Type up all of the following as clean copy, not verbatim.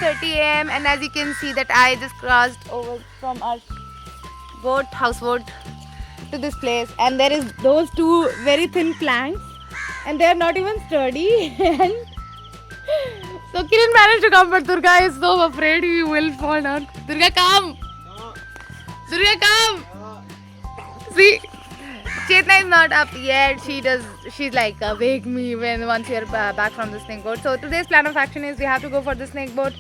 6:30 a.m. and as you can see that I just crossed over from our houseboat to this place, and there is those two very thin planks and they are not even sturdy. And so Kiran managed to come, but Durga is so afraid he will fall down. Durga, come! No. Durga, come! No. See, Chetna is not up yet. She's like, wake me once you're back from the snake boat. So today's plan of action is we have to go for the snake boating.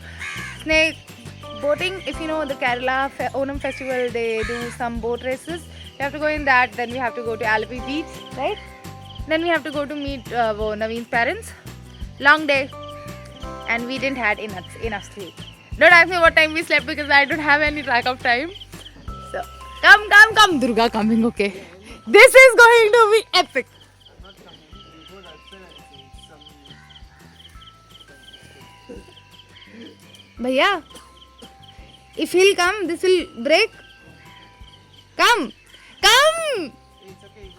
If you know the Kerala Onam festival, they do some boat races. We have to go in that. Then we have to go to Alapi beach, right? Then we have to go to meet Naveen's parents. Long day, and we didn't had enough sleep. Don't ask me what time we slept because I don't have any track of time. So come, Durga coming. Okay, this is going to be epic. Bhaiya, if he'll come, this will break. Come.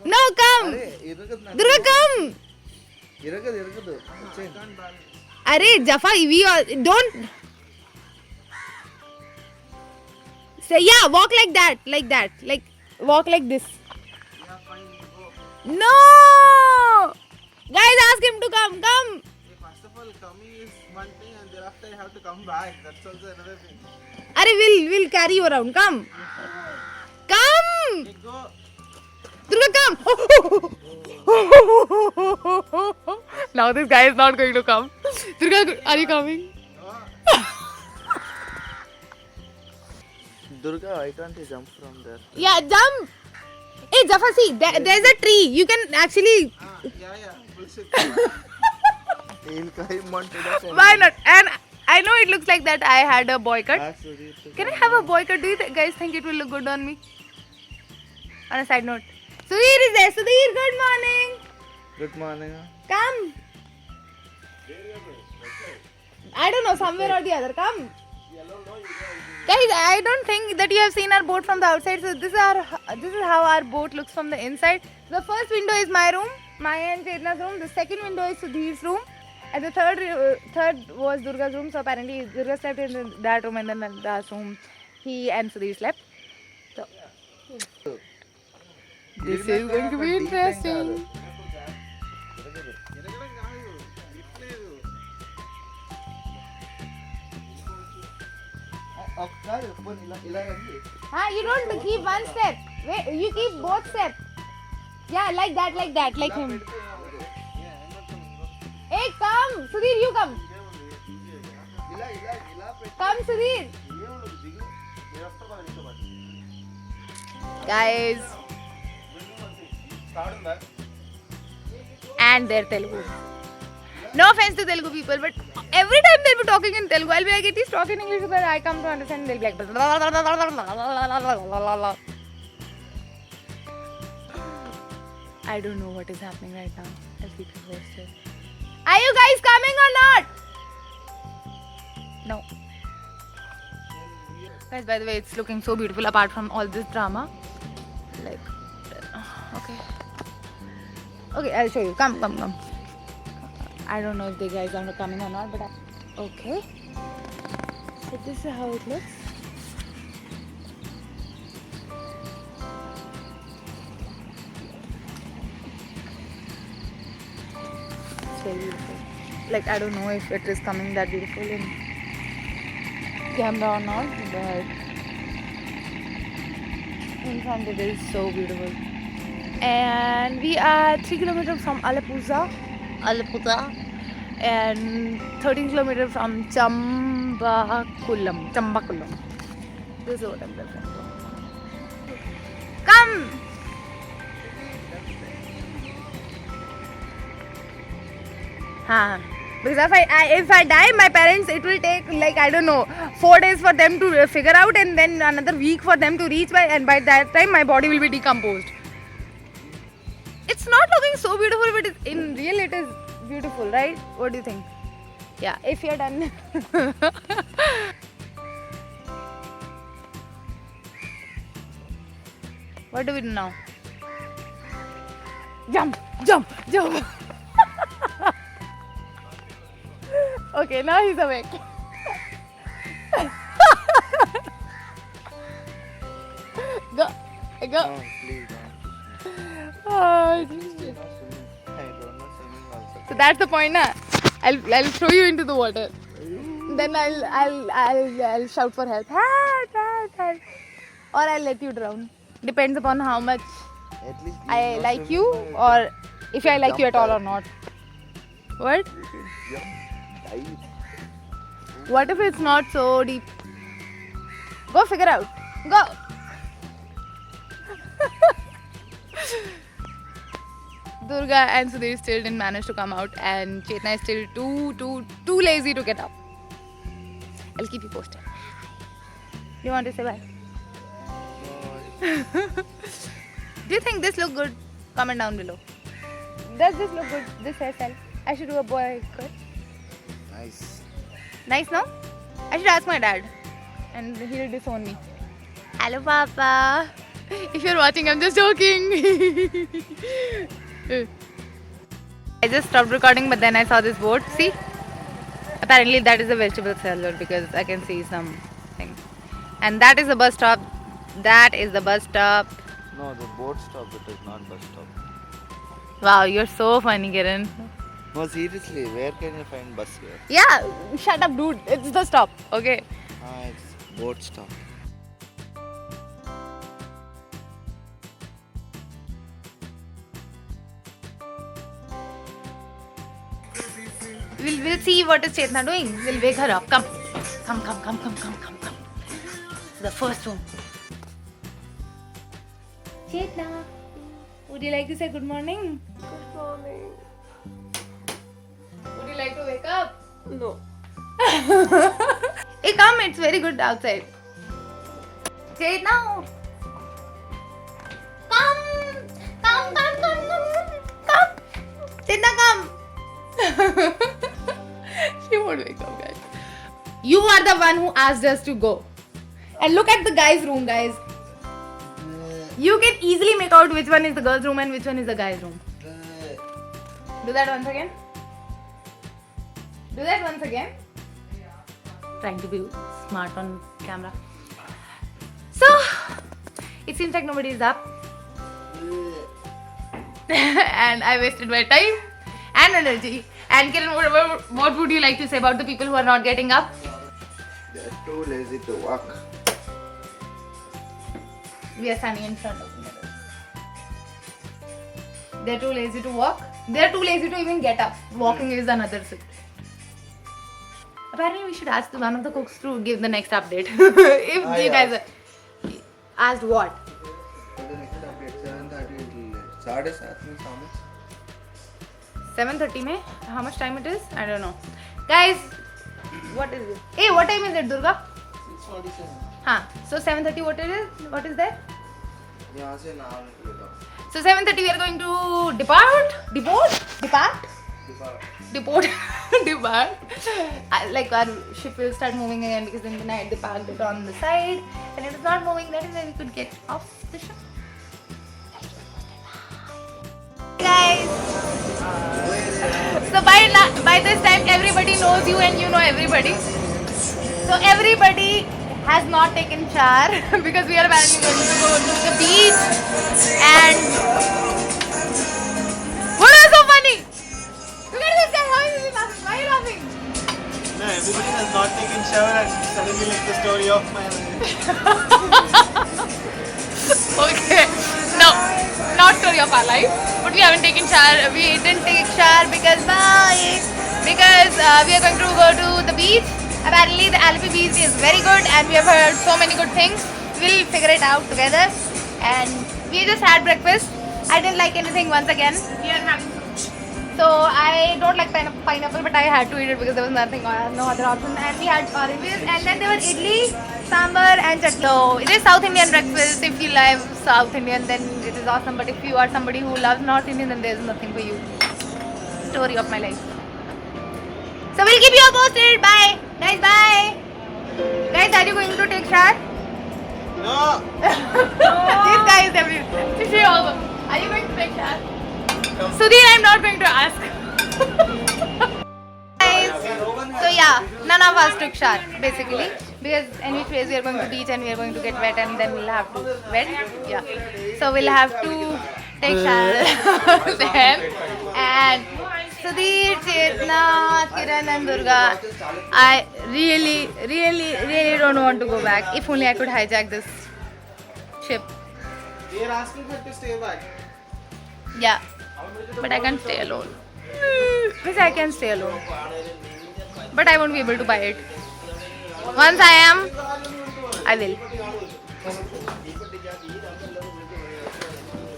No, come. Durga, come. Arey, Jaffa, we all don't say, yeah, walk like that, like walk like this. No, guys, ask him to come. First of all, coming is one thing, and thereafter you have to come back. That's also another thing. Arey, we'll carry you around. Come. Okay, go. Durga, come. Now this guy is not going to come. Durga, are you coming? Durga, why can't you jump from there? Yeah, jump. Hey, Jaffa, see, there's a tree. You can actually. Yeah. Bullshit. He'll climb onto that. Why not? And I know it looks like that I had a boycott. Can I have a boycott? Do you guys think it will look good on me? On a side note. Sudhir is there. Sudhir, good morning. Good morning. Come. I don't know, somewhere or the other. Come. Guys, I don't think that you have seen our boat from the outside. So this is how our boat looks from the inside. The first window is my room, Maya and Chetna's room. The second window is Sudhir's room, and the third was Durga's room. So apparently Durga slept in that room, and then in that room he and Sudhir slept. So this is going to be interesting. You don't keep one step. Wait, you keep both steps. Yeah, like that, like him. Hey, come, Sudhir, you come. Come, Sudhir. Guys. And their Telugu. No offense to Telugu people, but every time they'll be talking in Telugu, I'll be like, it is talking English, but I come to understand, they'll be like, I don't know what is happening right now. I'll keep you posted. Are you guys coming or not? No. Guys, by the way, it's looking so beautiful apart from all this drama. Like, okay, I'll show you. Come. I don't know if the guys are coming or not, but okay. So this is how it looks. It's very beautiful. Like, I don't know if it is coming that beautiful in camera or not, but in front it is so beautiful. And we are 3 kilometers from Alappuzha and 13 kilometers from Chambakulam. This is what I'm referring to. Come! Because if I die, my parents, it will take like, I don't know, 4 days for them to figure out, and then another week for them to reach and by that time my body will be decomposed. It's not looking so beautiful, but in real it is beautiful, right? What do you think? Yeah, if you're done. What do we do now? Jump! Okay, now he's awake. Go. No, please don't. Oh, At least you know swimming. I don't know swimming also. so that's the point, na? I'll throw you into the water. Then I'll shout for help. Help, help, help. Or I'll let you drown. Depends upon how much At least I know like swimming, you but or if I like you at all or jump not. What? you can jump, dive. What if it's not so deep? Go figure out. Go. Durga and Sudhir still didn't manage to come out, and Chetna is still too lazy to get up. I'll keep you posted. You want to say bye? No, Do you think this look good? Comment down below. Does this look good? This hairstyle? I should do a boy cut. nice. Nice, no? I should ask my dad, and he'll disown me. Hello, Papa. If you're watching, I'm just joking. I just stopped recording, but then I saw this board. See? Apparently, that is a vegetable seller because I can see something. And that is the bus stop. That is the bus stop. No, the boat stop. It is not bus stop. Wow, you're so funny, Kiran. No, seriously, where can you find bus here? Yeah, shut up, dude. It's the stop. Okay. It's boat stop. We'll see what is Chetna doing. We'll wake her up. Come. Come. The first room. Chetna, would you like to say good morning? Good morning. Would you like to wake up? No. Hey, come. It's very good outside. Chetna. Come. Chetna, come. She won't wake up, guys. You are the one who asked us to go. And look at the guys' room, guys. You can easily make out which one is the girls' room and which one is the guys' room. Do that once again. Do that once again. Trying to be smart on camera. So, it seems like nobody is up. And I wasted my time and energy. And Kiran, what would you like to say about the people who are not getting up? They are too lazy to walk. We are standing in front of the mirror. They're too lazy to walk. They're too lazy to even get up. Walking is another thing. Apparently, we should ask one of the cooks to give the next update. If you guys asked what? For the next update, 7:30 till 7:30 means how much? 7:30 mein? How much time it is? I don't know. Guys, what is it? Hey, what time is it, Durga? 6:47. Huh. So 7:30 what it is? What is there? यहाँ से नाम निकलेगा. So 7:30 we are going to depart. Like our ship will start moving again because in the night they parked it on the side and it is not moving. That is why we could get off the ship. Guys. So by this time everybody knows you and you know everybody. So everybody has not taken shower because we are apparently going to go to the beach and what is so funny? Look at this guy, how is he laughing? Why are you laughing? No, everybody has not taken shower and suddenly like the story of my Okay, no, not story of our life, but we haven't taken shower. We didn't take shower because we are going to go to the beach. Apparently the Alleppey beach is very good and we have heard so many good things. We'll figure it out together. And we just had breakfast. I didn't like anything once again. We are having fruit. So I don't like pineapple, but I had to eat it because there was nothing, no other option. And we had oranges and then there were idli, sambar and chutney. So it is South Indian breakfast. If you love South Indian then it is awesome. But if you are somebody who loves North Indian then there is nothing for you. Story of my life. So we'll keep you all posted. Bye. Guys, bye. Guys, are you going to take shower? No! This guy is everywhere. She also. Are you going to take shower? Sudhir, I'm not going to ask. Guys, so yeah, none of us took shower basically Because any ways we are going to beach and we are going to get wet and then we'll have to wet. Yeah. So we'll have to take shower then. And Sudhir, Chetna, Kiran and Durga, I really don't want to go back. If only I could hijack this ship. They are asking her to stay back. Yeah. But I can't stay alone. Yes, I can stay alone. But I won't be able to buy it. Once I am, I will.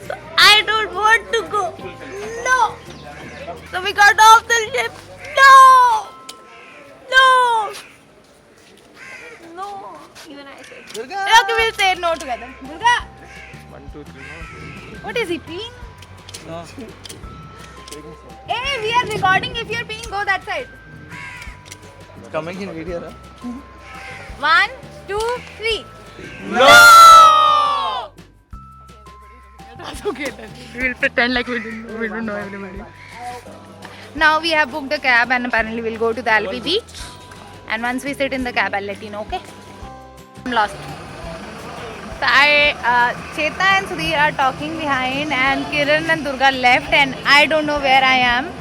So I don't want to go. No. So we got off the ship. No. No. No. Even I said. Durga! Okay, we'll say no together. Durga. 1, 2, 3, no. What is he peeing? No. Hey, we are recording. If you're peeing, go that side. It's coming in video, huh? 1, 2, 3. No! That's okay then. We'll pretend like we don't know everybody. Now we have booked a cab and apparently we'll go to the Alpi beach. And once we sit in the cab, I'll let you know, okay? I'm lost. So Cheta and Sudhir are talking behind and Kiran and Durga left and I don't know where I am.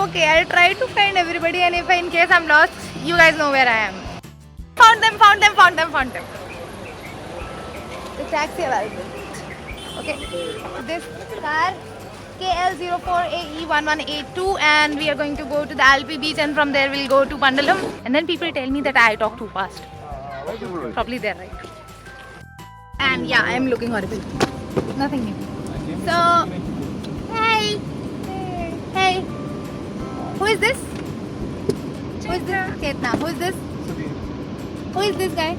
Okay, I'll try to find everybody and if in case I'm lost, you guys know where I am. Found them. The taxi available. Okay, this car KL04AE1182 and we are going to go to the Alpi beach and from there we'll go to Pandalam. And then people tell me that I talk too fast. Probably they're right. And yeah, I'm looking horrible. Nothing new. So, hey. Who is this? Chetna. Who is this? Who is this guy?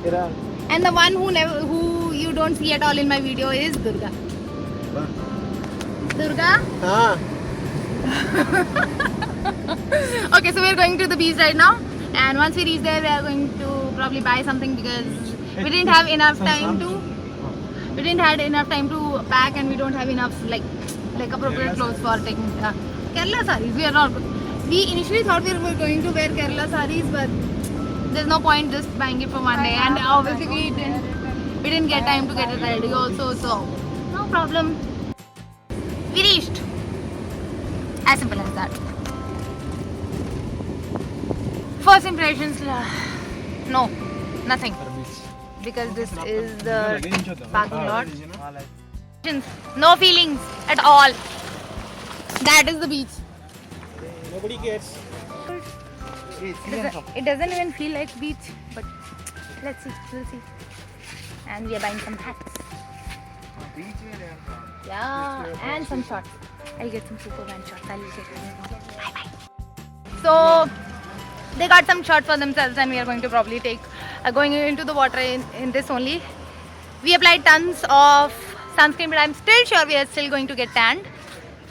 Kiran. And the one who you don't see at all in my video is Durga. Durga? Huh? Okay, so we're going to the beach right now. And once we reach there, we are going to probably buy something because we didn't have enough time to. We didn't have enough time to pack, and we don't have enough like appropriate clothes for taking Kerala sarees. We initially thought we were going to wear Kerala sarees, but there's no point just buying it for one day. And obviously we didn't get time to get it ready also, so no problem. We reached. As simple as that. First impressions, no, nothing. Because this is the parking lot. No feelings at all. That is the beach. Nobody cares. It doesn't even feel like beach, but let's see, we'll see. And we are buying some hats. Yeah, and some shots. I'll get some Superman shots. I'll get them. Bye bye. So they got some shots for themselves, and we are going to probably take going into the water in this only. We applied tons of sunscreen, but I'm still sure we are still going to get tanned.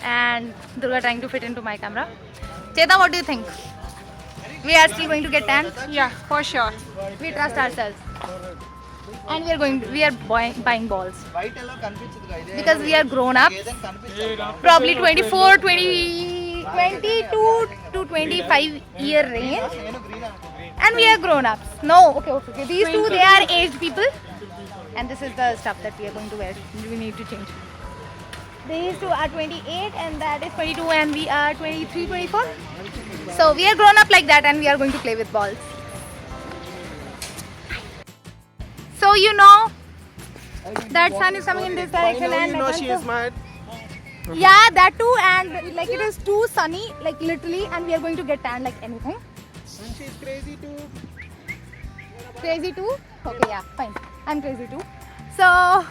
And Durga trying to fit into my camera. Cheta, what do you think? We are still going to get tanned? Yeah, for sure. We trust ourselves. And we are buying balls. Because we are grown up. Probably 22 to 25 year range. And we are grown ups. No, okay. These two, they are aged people. And this is the stuff that we are going to wear. We need to change. These two are 28 and that is 22 and we are 23, 24. So we are grown up like that and we are going to play with balls. So you know that sun is coming in this direction and you know she is mad. yeah, that too, and like it is too sunny, like literally, and we are going to get tan like anything. And she's crazy too. Crazy too? Okay, yeah, fine. I'm crazy too. So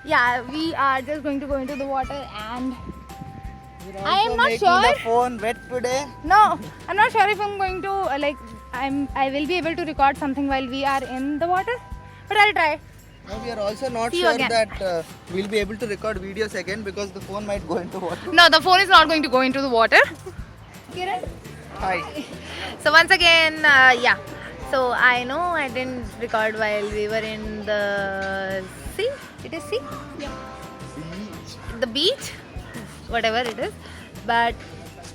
yeah, we are just going to go into the water and I am not sure. The phone wet today. No, I'm not sure if I'm going to I will be able to record something while we are in the water, but I'll try. No, we are also not See you sure again. that we'll be able to record videos again because the phone might go into water. No, the phone is not going to go into the water. Kiran? Hi. So once again, yeah. So I know I didn't record while we were in the sea. It is sea? Yeah. The beach? Whatever it is. but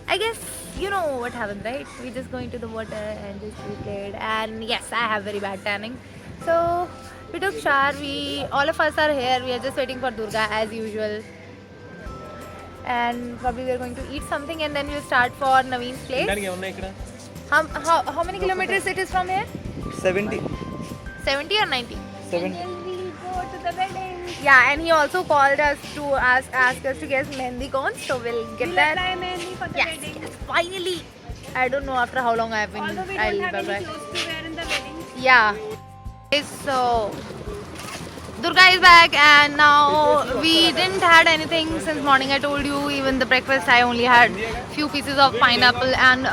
I guess you know what happened, right? We just go into the water and just we played, and yes, I have very bad tanning. So we took shower. All of us are here. We are just waiting for Durga as usual, and probably we are going to eat something, and then we'll start for Naveen's place. How many kilometers it is from here? 70. 70 or 90? 70. Yeah, and he also called us to ask us to get mehndi cones, so we'll get that. Yes, finally. I don't know after how long I have been. Although we don't have any clothes to wear in the wedding. Yeah. So Durga is back, and now we didn't had anything since morning. I told you, even the breakfast I only had few pieces of pineapple and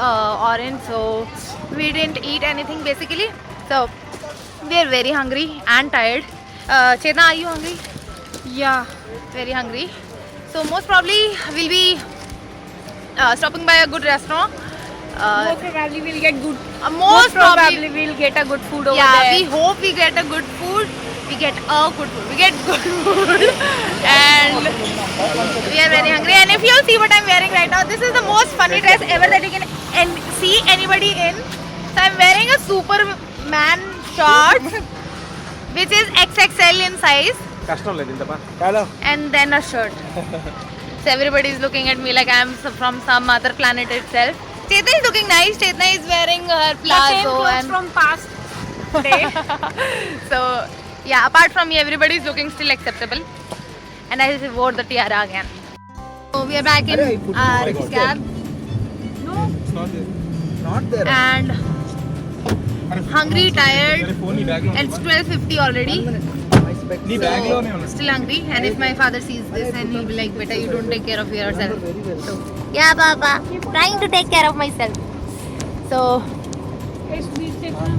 orange, so we didn't eat anything basically. So we are very hungry and tired. Chetna, are you hungry? Yeah. Very hungry. So most probably we'll be stopping by a good restaurant. Most probably we'll get good. Most probably we'll get a good food over yeah, there. we hope we get a good food. We get a good food. We get good food. And we are very hungry. And if you'll see what I'm wearing right now, this is the most funny dress ever that you can see anybody in. So I'm wearing a Superman shorts, which is XXL in size, and then a shirt. So everybody is looking at me like I'm from some other planet itself. Chetna is looking nice. Chetna is wearing her The same plazo clothes and from past day. so yeah, apart from me, everybody is looking still acceptable. And I just wore the tiara again. So we are back in our cab No. It's not there. Not there. and hungry, tired, and it's 12:50 already. So, still hungry, and if my father sees this, then he'll be like, "Beta, you don't take care of yourself." So, yeah, Baba, trying to take care of myself. So,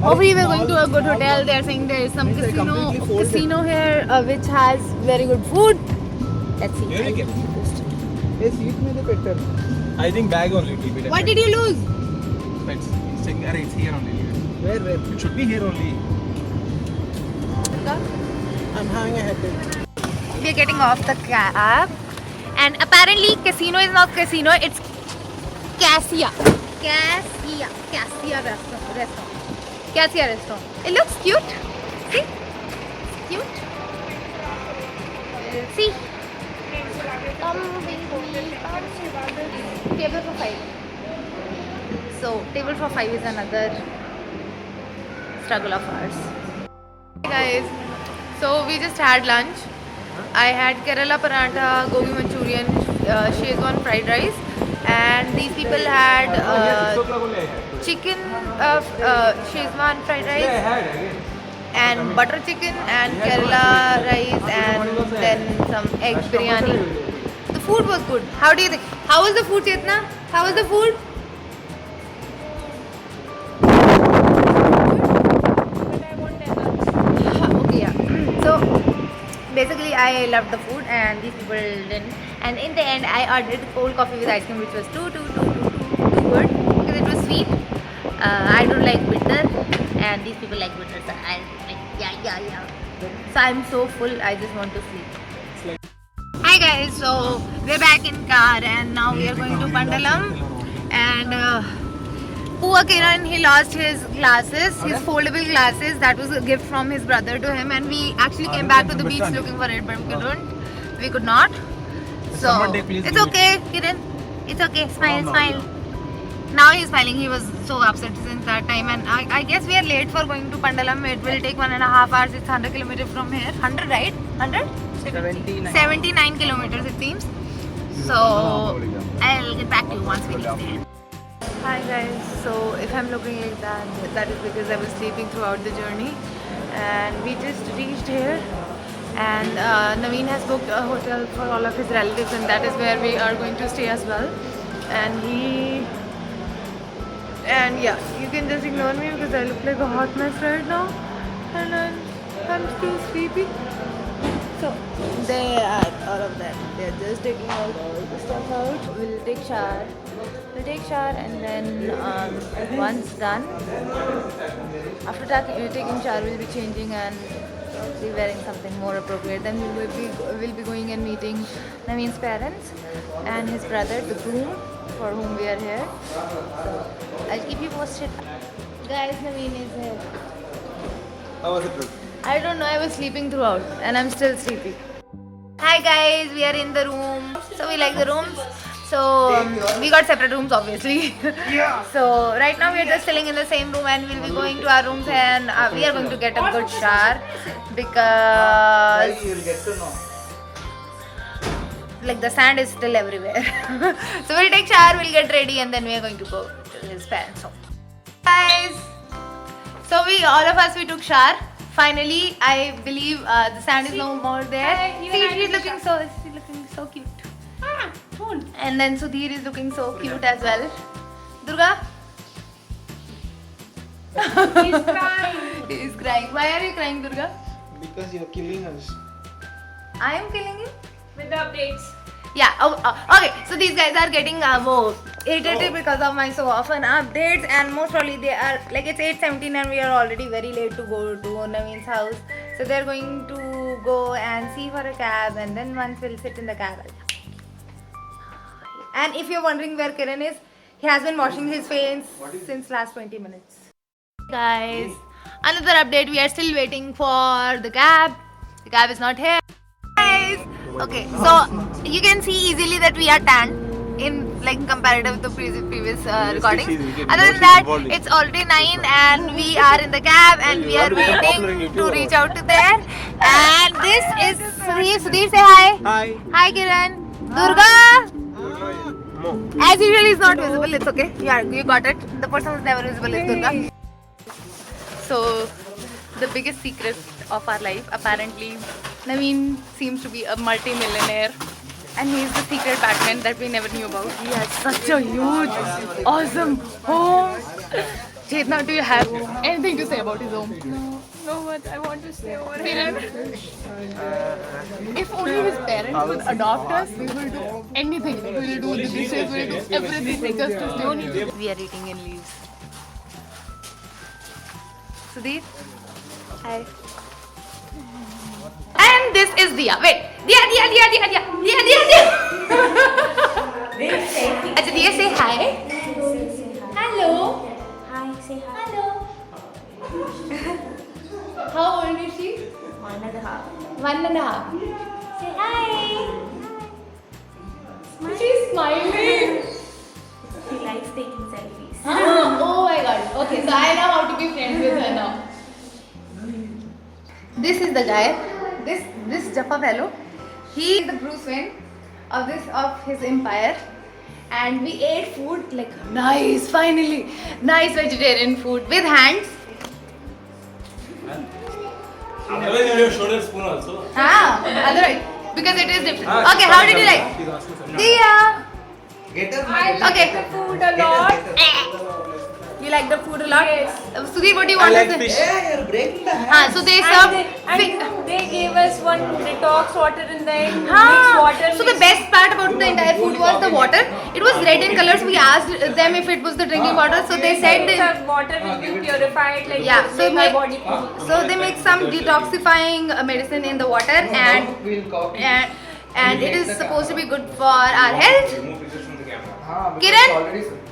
hopefully we're going to a good hotel. They're saying there is some casino here, which has very good food. Let's see. I think bag only will be What did you lose? It's here only. Where? It should be here only. I'm having a headache. We're getting off the cab, and apparently casino is not casino, it's Cassia restaurant. It looks cute. See? It's cute. See? Table for 5. So table for 5 is another struggle of ours. Hey guys, so we just had lunch. I had Kerala paratha, gobi manchurian, Szechuan fried rice, and these people had chicken Szechuan fried rice and butter chicken and Kerala rice and then some egg biryani. The food was good. How do you think? How was the food, Chetna? How was the food? Okay, yeah. So basically I loved the food and these people didn't. And in the end I ordered cold coffee with ice cream, which was too good because it was sweet. I don't like bitter and these people like bitter, so I like yeah. So I'm so full, I just want to sleep. Hi guys, so we're back in car and now we are going to Pandalam. And poor Kiran, he lost his glasses, his foldable glasses. That was a gift from his brother to him, and we actually came back to the beach looking for it, but we could not. So it's okay, Kiran. It's okay. Smile. Now he's smiling. He was so upset since that time, and I guess we are late for going to Pandalam. It will take 1.5 hours. It's 100 kilometers from here. 100, right? 100? 79 kilometers it seems. So I'll get back to you once we reach there. Hi guys, so if I'm looking like that is because I was sleeping throughout the journey, and we just reached here, and Naveen has booked a hotel for all of his relatives, and that is where we are going to stay as well. And yeah, you can just ignore me because I look like a hot mess right now, and I'm still sleepy. So they are all of that. They're just taking all the stuff out. We'll take shower. And then once done, after taking shower, we'll be changing and be wearing something more appropriate. Then we'll be going and meeting Naveen's parents and his brother, the groom. for whom we are here. So I'll keep you posted. Guys, Naveen is here. How was it? I don't know, I was sleeping throughout and I'm still sleepy. Hi guys, we are in the room. So we like the rooms. So we got separate rooms obviously. So right now we are just chilling in the same room and we'll be going to our rooms and we are going to get a good shower because You'll get to know. like the sand is still everywhere. So we'll take shower, we'll get ready and then we are going to go to his parents' home. Guys, so all of us took shower. Finally, I believe the sand is no more there. Hi, See, she's looking so cute. And then Sudhir is looking so cute as well. Durga? He's crying. He's crying. Why are you crying, Durga? Because you're killing us. I am killing you? With the updates. Yeah, okay. So these guys are getting irritated because of my so often updates, and most probably they are like it's 8:17 and we are already very late to go to Naveen's house. So they're going to go and see for a cab, and then once we'll sit in the cab. And if you're wondering where Kiran is, he has been washing his face since last 20 minutes. Guys, another update. We are still waiting for the cab. The cab is not here. Guys, okay, so you can see easily that we are tanned in like comparative to previous recordings. Other than that, it's already 9 and we are in the cab and we are waiting to reach out to there. And this is Sudhir. Sudhir, say hi. Hi. Hi, Kiran. Durga. As usual, is not visible. It's okay. Yeah, you got it. The person who's never visible is Durga. So, the biggest secret of our life, apparently, Naveen seems to be a multi-millionaire, and he's the secret Batman that we never knew about. He has such a huge, awesome home. Chetna, do you have anything to say about his home? No, but I want to stay over here. If only his parents would adopt us, we will do anything. We will do the dishes, we will do everything just to stay. We are eating in leaves. Sudhir? Hi. And this is Diya. Wait. Diya. Acha, Diya, say hi. Hello. Hi, say hi. Hello. How old is she? 1.5. 1.5. Say hi. She's smiling. She likes taking selfies. Oh my god. Okay, so I know how to be friends with her now. This is the guy. This Jaffa fellow. He is the Bruce Wayne of his empire. And we ate food like finally nice vegetarian food with hands. Otherwise, you have showed a spoon also. Otherwise, because it is different. Okay, how did you like? Diya. Get up. I like Okay. the food a lot. You like the food a lot? Yes. Sudhir, what do you want to say? Yeah, you're breaking the hand. So they And serve. they gave us one detox water in the end. Mixed Ah, water. so the best part about the entire food was the water. It was red in color. So we asked them if it was the drinking water. So they said, the water will be purified. Like yeah. to So make my they- body cool. so they make some detoxifying medicine in the water, and it is supposed to be good for our health. Remove pictures from the camera. Kiran,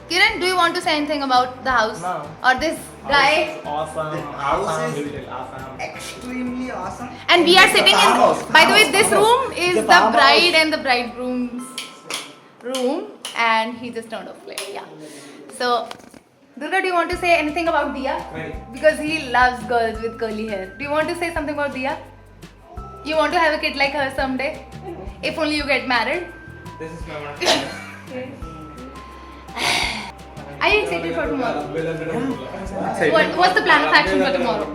Kiran, do you want to say anything about the house No. or this guy? Awesome. The house Awesome. is Awesome. extremely awesome. And we are sitting in. farmhouse. By the way, this room is The the farmhouse. bride and the bridegroom's room, and he just turned off light. Yeah. So, Durga, do you want to say anything about Diya? Right. Because he loves girls with curly hair. Do you want to say something about Diya? You want to have a kid like her someday? If only you get married. This is my one. Are you excited for tomorrow? Excited. What's the plan of action for tomorrow?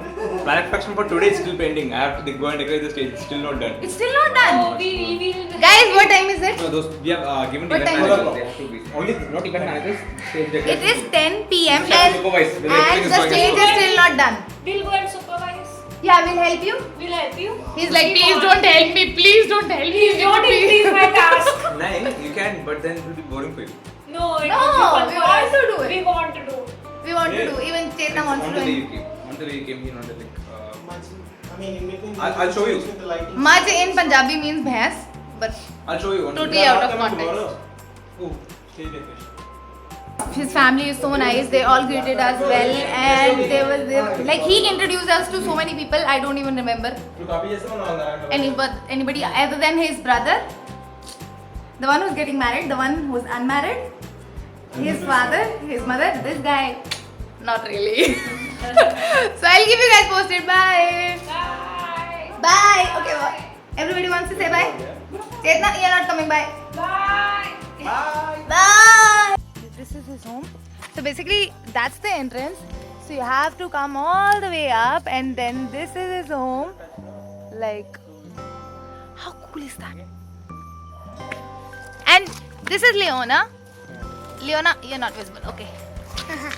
Plan of action for today is still pending. I have to go and decorate the stage. It's still not done. It's still not done. We revealed. Guys, what time is it? No, those we have given What event time is managers. They have to be only not event managers. Stage It decoration. is 10 p.m. We have to and supervise. The lighting the is stage is still not done. We'll go and supervise. Yeah, we'll help you. We'll help you. He's like, please don't help me, please don't help me. Please don't increase my task. Nice, you can, but then it will be boring for you. No, it No, will be fun we for want us. to do it. We want to do. We want to do. Even Chetna wants to On the day do. you came. On the day you came, he not like. I mean, in between I'll show you. the lighting. Maj in Punjabi means bhais, but I'll show you. totally out of context. Oh, stage decoration. his family is so nice. They all greeted us well, and like he introduced us to so many people. I don't even remember anybody other than his brother, the one who's getting married, the one who's unmarried, his father, his mother. This guy, not really. So I'll keep you guys posted. Bye. Bye. Bye. Okay. Everybody wants to say bye. Chetna, you're not coming. Bye. Bye. Bye. This is his home. So basically, that's the entrance. So you have to come all the way up, and then this is his home. Like, how cool is that? And this is Leona. Leona, you're not visible. Okay.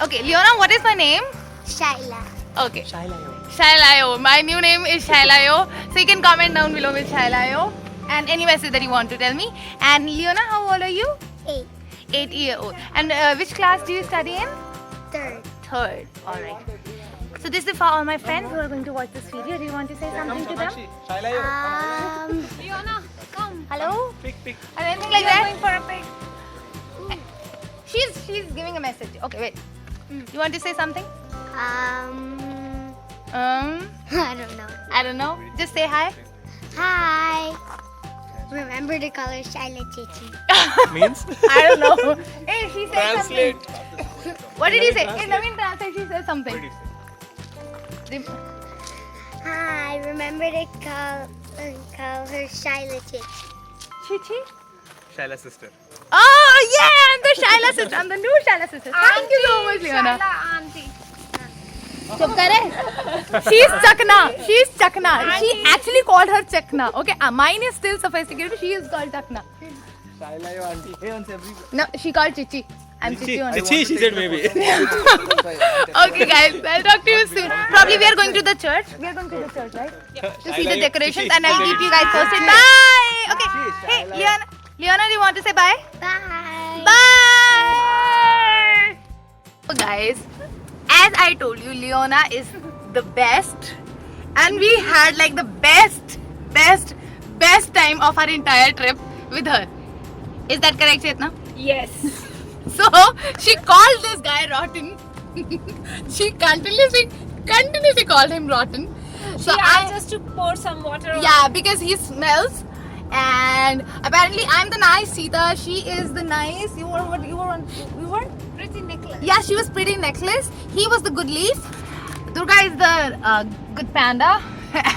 Okay, Leona, what is my name? Shaila. Okay. Shailayo. My new name is Shailayo. So you can comment down below with Shailayo and any message that you want to tell me. And Leona, how old are you? 8. 8-year-old. And which class do you study in? 3rd. Third. Alright. So this is for all my friends who are going to watch this video. Do you want to say something to them? Leona, come. Hello? Pick. Or anything like that? Going for a pic. She's giving a message. Okay, wait. You want to say something? I don't know. I don't know. Just say hi. Hi. Remember to call her Shaila Chichi. Means? I don't know. Hey, she said Translate. something. What did he say? Hey, Naveen, translate. She said something. Hi. Remember to call her Shaila Chichi. Chichi? Shaila's sister. Oh, yeah, I'm the Shaila sister. I'm the new Shaila sister. Thank you so much, Leona. Auntie. Chup kare. She's Chakna. She's Chakna. She actually called her Chakna. Okay, mine is still sophisticated. She is called Chakna. Shaila, your auntie. Hey, on every. No, she called Chichi. I'm Chichi only. Chichi, she said maybe. Okay, guys, I'll talk to you soon. Probably we are going to the church. We are going to the church, right? To see the decorations, and I'll keep you guys posted. Bye. Okay. Hey, Leona, do you want to say bye? Bye. Bye. So guys, as I told you, Leona is the best, and we had like the best time of our entire trip with her. Is that correct, Chetna? Yes. So she called this guy rotten. She continuously called him rotten. So She asked us to pour some water on. yeah, because he smells. And apparently I'm the nice Sita. She is the nice. You were what? You were? Pretty necklace. Yeah, she was pretty necklace. He was the good leaf. Durga is the good panda,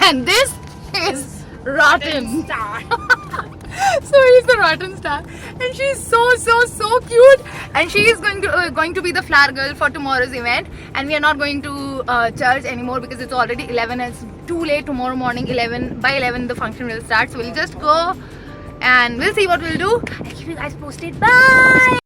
and this is rotten. Star. So he's the rotten star, and she's so cute. And she is going to be the flower girl for tomorrow's event. And we are not going to church anymore because it's already 11. And it's too late. Tomorrow morning, by 11 the function will start. So we'll just go, and we'll see what we'll do. I'll keep you guys posted. Bye.